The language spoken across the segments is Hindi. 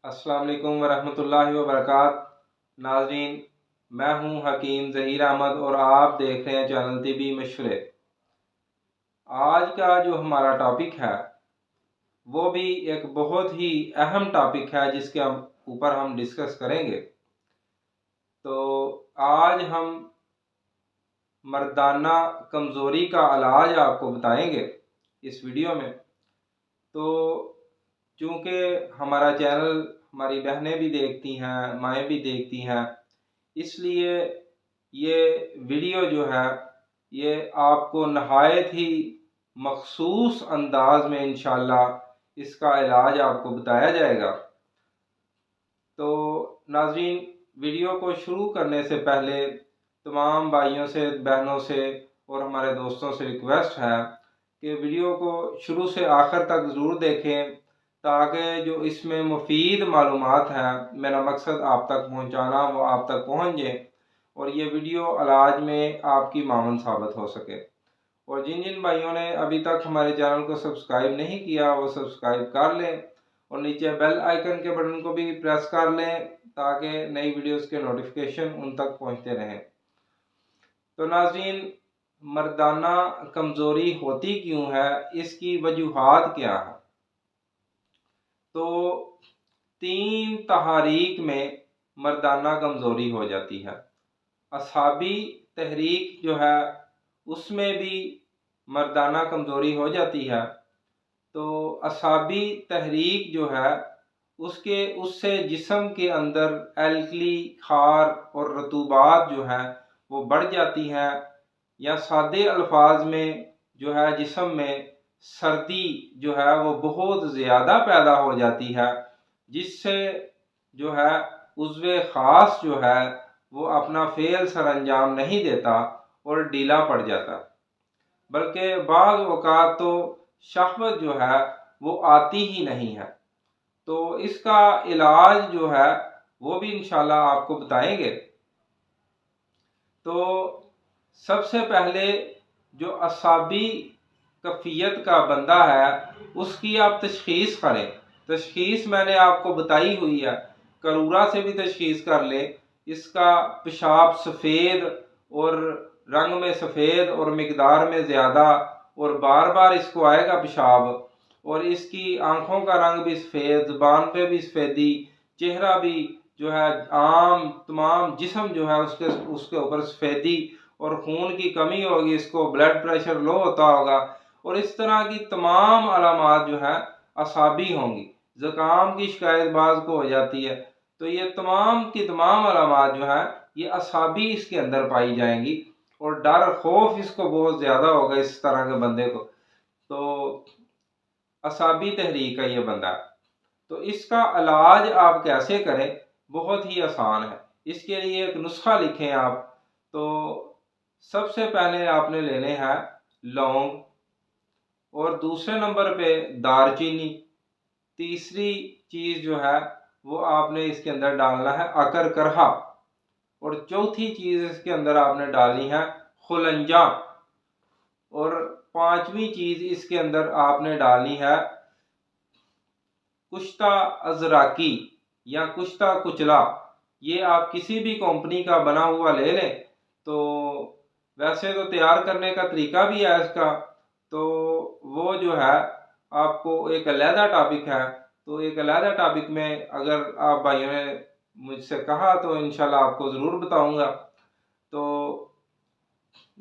अस्सलाम वालेकुम वरहमतुल्लाहि वबरकात। नाज़रीन, मैं हूं हकीम ज़हीर अहमद और आप देख रहे हैं चैनल तिबी मशवरे। आज का जो हमारा टॉपिक है वो भी एक बहुत ही अहम टॉपिक है जिसके ऊपर हम डिस्कस करेंगे। तो आज हम मर्दाना कमज़ोरी का इलाज आपको बताएंगे इस वीडियो में। तो चूँकि हमारा चैनल हमारी बहनें भी देखती हैं, माएँ भी देखती हैं, इसलिए ये वीडियो जो है ये आपको नहायत ही मखसूस अंदाज में इंशाल्लाह इसका इलाज आपको बताया जाएगा। तो नाज़रीन, वीडियो को शुरू करने से पहले तमाम भाइयों से, बहनों से और हमारे दोस्तों से रिक्वेस्ट है कि वीडियो को शुरू से आखिर तक ज़रूर देखें ताकि जो इसमें मुफीद मालूमात हैं, मेरा मकसद आप तक पहुंचाना, वो आप तक पहुंच जाए और ये वीडियो इलाज में आपकी मावन साबित हो सके। और जिन जिन भाइयों ने अभी तक हमारे चैनल को सब्सक्राइब नहीं किया वो सब्सक्राइब कर लें और नीचे बेल आइकन के बटन को भी प्रेस कर लें ताकि नई वीडियोस के नोटिफिकेशन उन तक पहुंचते रहें। तो नाज़रीन, मर्दाना कमज़ोरी होती क्यों है, इसकी वजूहात क्या है? तो 3 तहारीक में मर्दाना कमज़ोरी हो जाती है। असाबी तहरीक जो है उसमें भी मर्दाना कमज़ोरी हो जाती है। तो असाबी तहरीक जो है उससे जिस्म के अंदर एल्कली, खार और रतूबात जो है वो बढ़ जाती हैं, या सादे अल्फाज में जो है जिस्म में सर्दी जो है वो बहुत ज़्यादा पैदा हो जाती है, जिससे जो है उज़्वे ख़ास जो है वो अपना फ़ेल सर अंजाम नहीं देता और ढीला पड़ जाता, बल्कि बाज़ औक़ात तो शहवत जो है वो आती ही नहीं है। तो इसका इलाज जो है वो भी इंशाल्लाह आपको बताएंगे। तो सबसे पहले जो असाबी कफ़ियत का बंदा है उसकी आप तशख़ीस करें। तशख़ीस मैंने आपको बताई हुई है, करूरा से भी तशख़ीस कर लें। इसका पेशाब सफ़ेद और रंग में सफ़ेद और मिकदार में ज़्यादा और बार बार इसको आएगा पेशाब, और इसकी आँखों का रंग भी सफ़ेद, ज़ुबान पे भी सफ़ेदी, चेहरा भी जो है आम तमाम जिस्म जो है उसके ऊपर सफ़ेदी, और खून की कमी होगी, इसको ब्लड प्रेशर लो होता होगा, और इस तरह की तमाम अलामात जो है असाबी होंगी। ज़ुकाम की शिकायत बाज़ को हो जाती है। तो ये तमाम की तमाम अलामात जो है ये असाबी इसके अंदर पाई जाएंगी, और डर खौफ इसको बहुत ज़्यादा होगा इस तरह के बंदे को। तो असाबी तहरीक का ये बंदा, तो इसका इलाज आप कैसे करें? बहुत ही आसान है। इसके लिए एक नुस्खा लिखें आप। तो सबसे पहले आपने लेने हैं लौंग, और दूसरे नंबर पे दालचीनी, तीसरी चीज़ जो है वो आपने इसके अंदर डालना है अकर करहा, और चौथी चीज़ इसके अंदर आपने डालनी है खुलंजा, और पांचवी चीज़ इसके अंदर आपने डालनी है कुश्ता अजराकी या कुश्ता कुचला। ये आप किसी भी कंपनी का बना हुआ ले लें। तो वैसे तो तैयार करने का तरीका भी है इसका, तो वो जो है आपको एक अलहदा टॉपिक है। तो एक अलहदा टॉपिक में अगर आप भाइयों ने मुझसे कहा तो इंशाल्लाह आपको ज़रूर बताऊंगा। तो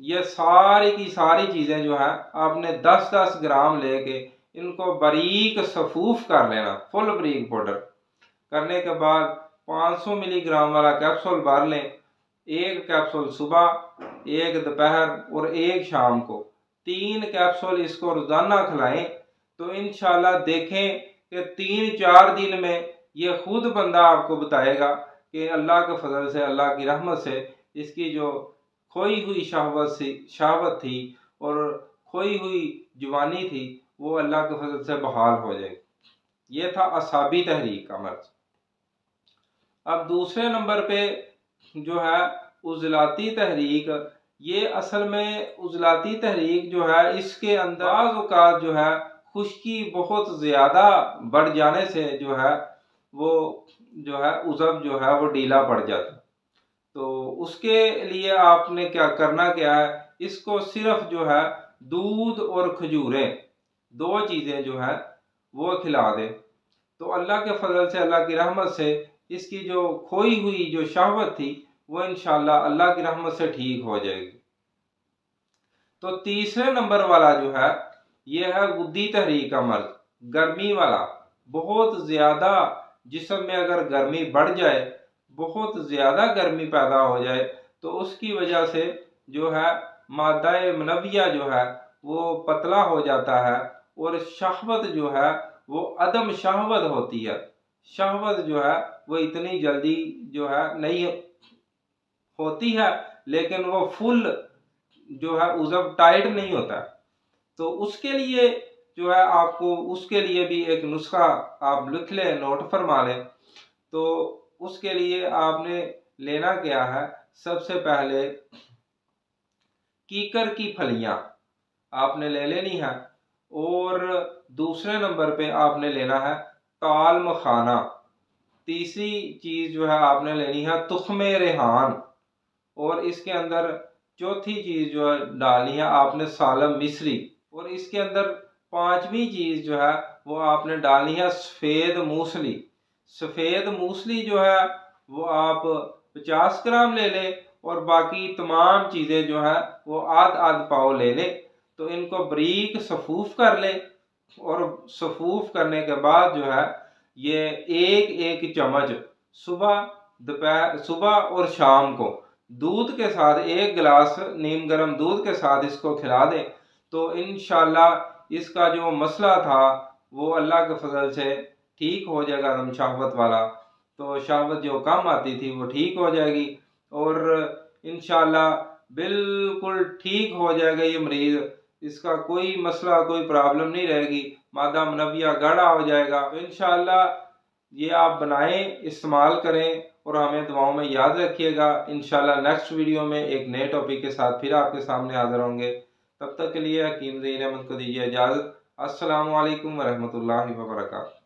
ये सारी की सारी चीज़ें जो है आपने 10-10 ग्राम लेके इनको बारीक सफूफ कर लेना, फुल बारीक पाउडर करने के बाद 500 मिलीग्राम वाला कैप्सूल भर लें। एक कैप्सूल सुबह, एक दोपहर और एक शाम को, 3 कैप्सूल इसको रोज़ाना खिलाएं। तो इंशाल्लाह देखें कि 3-4 दिन में ये खुद बंदा आपको बताएगा कि अल्लाह के फजल से, अल्लाह की रहमत से इसकी जो खोई हुई शहावत थी और खोई हुई जवानी थी वो अल्लाह के फजल से बहाल हो जाएगी। ये था असाबी तहरीक का मर्ज। अब दूसरे नंबर पे जो है उजलाती तहरीक। ये असल में उजलाती तहरीक जो है इसके अंदाज औकात जो है खुश्की बहुत ज़्यादा बढ़ जाने से जो है वो जो है उज़ब जो है वो ढीला पड़ जाता। तो उसके लिए आपने क्या करना क्या है, इसको सिर्फ जो है दूध और खजूरें, दो चीज़ें जो है वो खिला दें। तो अल्लाह के फजल से, अल्लाह की रहमत से इसकी जो खोई हुई जो शहवत थी वो इंशाल्लाह अल्लाह की रहमत से ठीक हो जाएगी। तो तीसरे नंबर वाला जो है ये है गुद्दी तहरीक का मर्ज, गर्मी वाला। बहुत ज़्यादा जिस्म में अगर गर्मी बढ़ जाए, बहुत ज़्यादा गर्मी पैदा हो जाए, तो उसकी वजह से जो है मादा मनविया जो है वो पतला हो जाता है और शहवत जो है वो अदम शहवत होती है। शहवत जो है वो इतनी जल्दी जो है नहीं होती है, लेकिन वो फुल जो है उज़ब टाइट नहीं होता। तो उसके लिए जो है आपको उसके लिए भी एक नुस्खा आप लिख लें, नोट फरमा लें। तो उसके लिए आपने लेना क्या है, सबसे पहले कीकर की फलियां आपने ले लेनी है, और दूसरे नंबर पे आपने लेना है ताल मखाना। तीसरी चीज़ जो है आपने लेनी है तुख्मे रेहान, और इसके अंदर चौथी चीज़ जो है डालनी है आपने सालम मिस्री, और इसके अंदर पांचवी चीज़ जो है वो आपने डालनी है सफ़ेद मूसली। सफ़ेद मूसली जो है वो आप 50 ग्राम ले लें, और बाकी तमाम चीज़ें जो है वो आध आध पाव ले लें। तो इनको बारीक सफूफ कर लें, और सफूफ करने के बाद जो है ये एक एक चम्मच सुबह, दोपहर, सुबह और शाम को दूध के साथ, एक गिलास नीम गर्म दूध के साथ इसको खिला दें। तो इंशाल्लाह इसका जो मसला था वो अल्लाह के फजल से ठीक हो जाएगा, दम शहवत वाला। तो शहवत जो कम आती थी वो ठीक हो जाएगी, और इंशाल्लाह बिल्कुल ठीक हो जाएगा ये मरीज़। इसका कोई मसला, कोई प्रॉब्लम नहीं रहेगी, मादा मनविया गाढ़ा हो जाएगा। तो इंशाल्लाह ये आप बनाएं, इस्तेमाल करें, और हमें दुआओं में याद रखिएगा। इंशाल्लाह नेक्स्ट वीडियो में एक नए टॉपिक के साथ फिर आपके सामने हाजिर होंगे। तब तक के लिए हकीम ज़हीर अहमद को दीजिए इजाज़त। अस्सलामु अलैकुम वरहमतुल्लाहि वबरकातुहू।